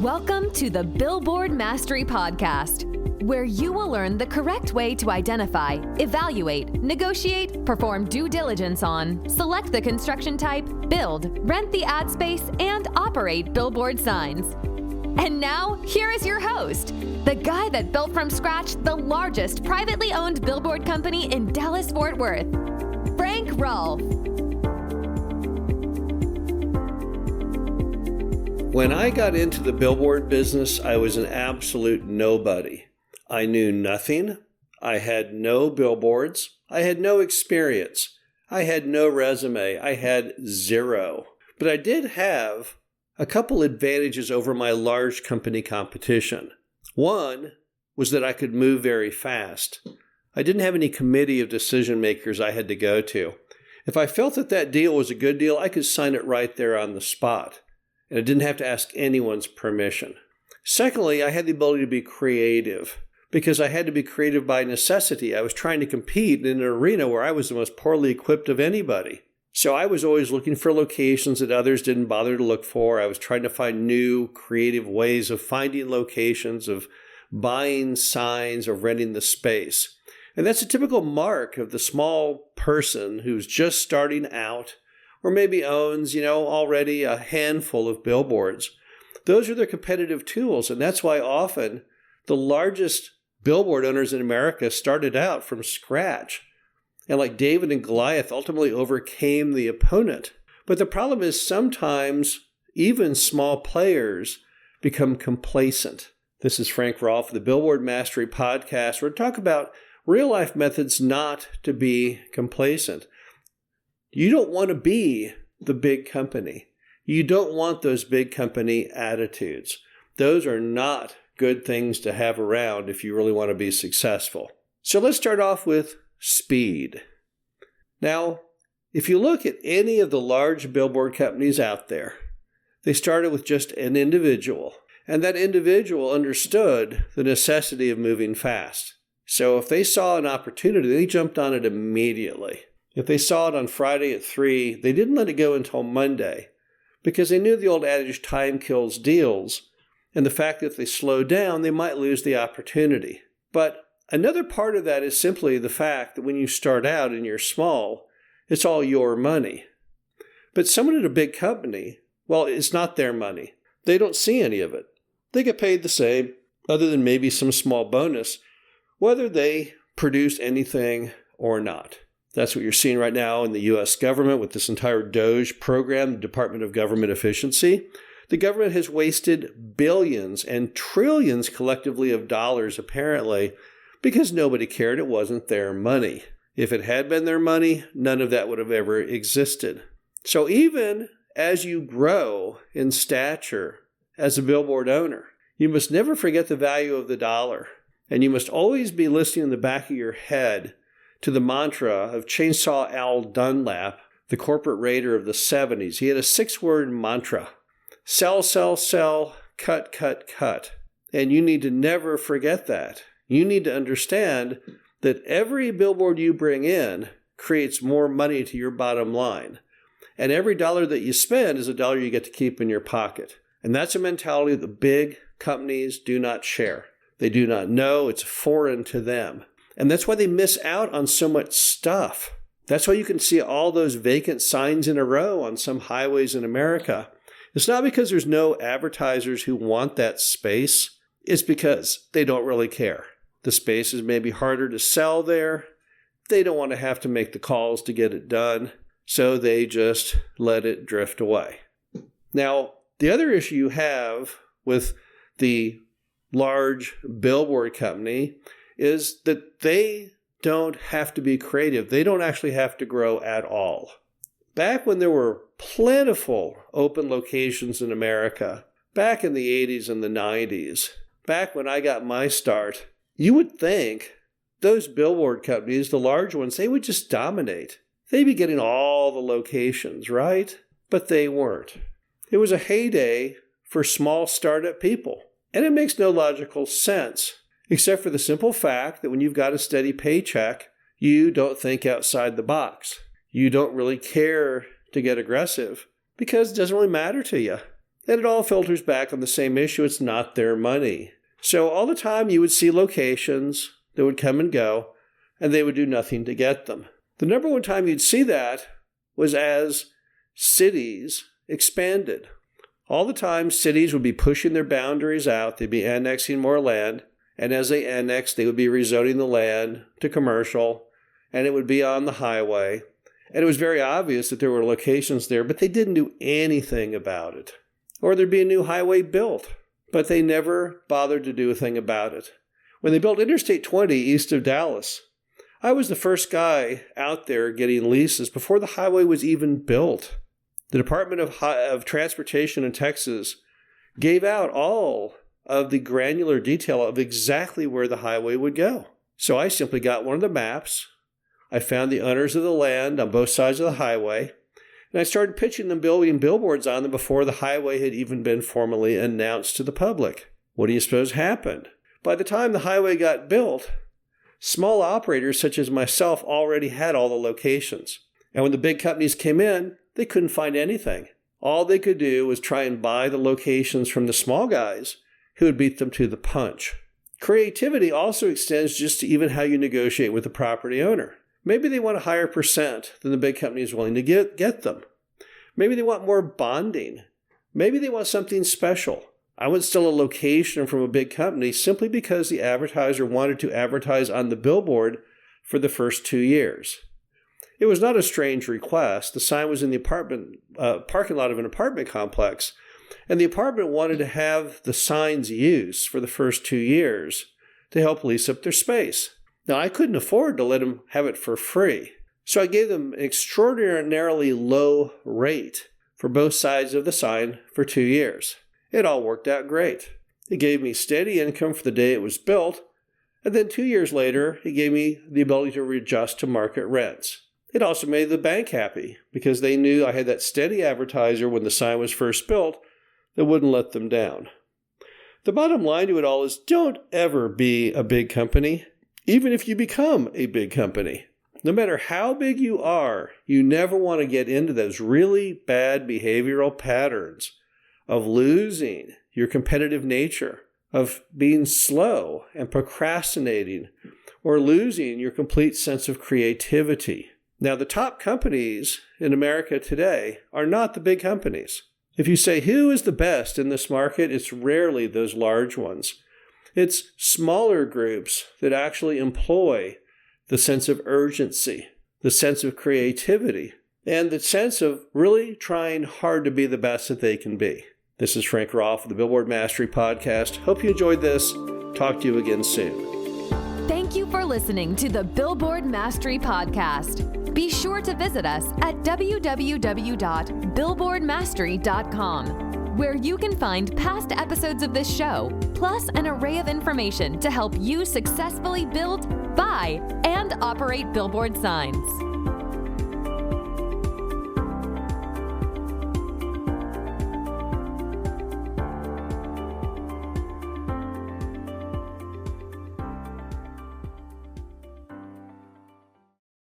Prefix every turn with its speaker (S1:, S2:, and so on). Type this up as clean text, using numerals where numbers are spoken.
S1: Welcome to the Billboard Mastery Podcast, where you will learn the correct way to identify, evaluate, negotiate, perform due diligence on, select the construction type, build, rent the ad space, and operate billboard signs. And now, here is your host, the guy that built from scratch the largest privately owned billboard company in Dallas-Fort Worth, Frank Rolfe.
S2: When I got into the billboard business, I was an absolute nobody. I knew nothing. I had no billboards. I had no experience. I had no resume. I had zero. But I did have a couple advantages over my large company competition. One was that I could move very fast. I didn't have any committee of decision makers I had to go to. If I felt that that deal was a good deal, I could sign it right there on the spot. And I didn't have to ask anyone's permission. Secondly, I had the ability to be creative because I had to be creative by necessity. I was trying to compete in an arena where I was the most poorly equipped of anybody. So I was always looking for locations that others didn't bother to look for. I was trying to find new creative ways of finding locations, of buying signs, of renting the space. And that's a typical mark of the small person who's just starting out or maybe owns, already a handful of billboards. Those are their competitive tools, and that's why often the largest billboard owners in America started out from scratch. And like David and Goliath ultimately overcame the opponent. But the problem is sometimes even small players become complacent. This is Frank Rolfe, the Billboard Mastery Podcast. We're talking about real-life methods not to be complacent. You don't want to be the big company. You don't want those big company attitudes. Those are not good things to have around if you really want to be successful. So let's start off with speed. Now, if you look at any of the large billboard companies out there, they started with just an individual, and that individual understood the necessity of moving fast. So if they saw an opportunity, they jumped on it immediately. If they saw it on Friday at 3, they didn't let it go until Monday because they knew the old adage, time kills deals, and the fact that if they slowed down, they might lose the opportunity. But another part of that is simply the fact that when you start out and you're small, it's all your money. But someone at a big company, well, it's not their money. They don't see any of it. They get paid the same, other than maybe some small bonus, whether they produce anything or not. That's what you're seeing right now in the U.S. government with this entire DOGE program, the Department of Government Efficiency. The government has wasted billions and trillions collectively of dollars, apparently, because nobody cared. It wasn't their money. If it had been their money, none of that would have ever existed. So even as you grow in stature as a billboard owner, you must never forget the value of the dollar. And you must always be listening in the back of your head to the mantra of Chainsaw Al Dunlap, the corporate raider of the 70s. He had a 6-word mantra: sell, sell, sell, cut, cut, cut. And you need to never forget that. You need to understand that every billboard you bring in creates more money to your bottom line. And every dollar that you spend is a dollar you get to keep in your pocket. And that's a mentality that the big companies do not share. They do not know. It's foreign to them. And that's why they miss out on so much stuff. That's why you can see all those vacant signs in a row on some highways in America. It's not because there's no advertisers who want that space. It's because they don't really care. The space is maybe harder to sell there. They don't want to have to make the calls to get it done. So they just let it drift away. Now, the other issue you have with the large billboard company is that they don't have to be creative. They don't actually have to grow at all. Back when there were plentiful open locations in America, back in the 80s and the 90s, back when I got my start, you would think those billboard companies, the large ones, they would just dominate. They'd be getting all the locations, right? But they weren't. It was a heyday for small startup people. And it makes no logical sense, except for the simple fact that when you've got a steady paycheck, you don't think outside the box. You don't really care to get aggressive because it doesn't really matter to you. And it all filters back on the same issue. It's not their money. So all the time you would see locations that would come and go, and they would do nothing to get them. The number one time you'd see that was as cities expanded. All the time cities would be pushing their boundaries out. They'd be annexing more land. And as they annexed, they would be rezoning the land to commercial, and it would be on the highway. And it was very obvious that there were locations there, but they didn't do anything about it. Or there'd be a new highway built, but they never bothered to do a thing about it. When they built Interstate 20 east of Dallas, I was the first guy out there getting leases before the highway was even built. The Department of Transportation in Texas gave out all of the granular detail of exactly where the highway would go. So I simply got one of the maps. I found the owners of the land on both sides of the highway, and I started pitching them, building billboards on them before the highway had even been formally announced to the public. What do you suppose happened? By the time the highway got built, small operators such as myself already had all the locations. And when the big companies came in, they couldn't find anything. All they could do was try and buy the locations from the small guys who would beat them to the punch. Creativity also extends just to even how you negotiate with the property owner. Maybe they want a higher percent than the big company is willing to get them. Maybe they want more bonding. Maybe they want something special. I wouldn't steal a location from a big company simply because the advertiser wanted to advertise on the billboard for the first 2 years. It was not a strange request. The sign was in the parking lot of an apartment complex, and the apartment wanted to have the sign's use for the first 2 years to help lease up their space. Now, I couldn't afford to let them have it for free, so I gave them an extraordinarily low rate for both sides of the sign for 2 years. It all worked out great. It gave me steady income for the day it was built, and then 2 years later, it gave me the ability to readjust to market rents. It also made the bank happy because they knew I had that steady advertiser when the sign was first built that wouldn't let them down. The bottom line to it all is don't ever be a big company, even if you become a big company. No matter how big you are, you never want to get into those really bad behavioral patterns of losing your competitive nature, of being slow and procrastinating, or losing your complete sense of creativity. Now, the top companies in America today are not the big companies. If you say who is the best in this market, it's rarely those large ones. It's smaller groups that actually employ the sense of urgency, the sense of creativity, and the sense of really trying hard to be the best that they can be. This is Frank Rolfe of the Billboard Mastery Podcast. Hope you enjoyed this. Talk to you again soon.
S1: Thank you for listening to the Billboard Mastery Podcast. Be sure to visit us at www.billboardmastery.com, where you can find past episodes of this show, plus an array of information to help you successfully build, buy, and operate billboard signs.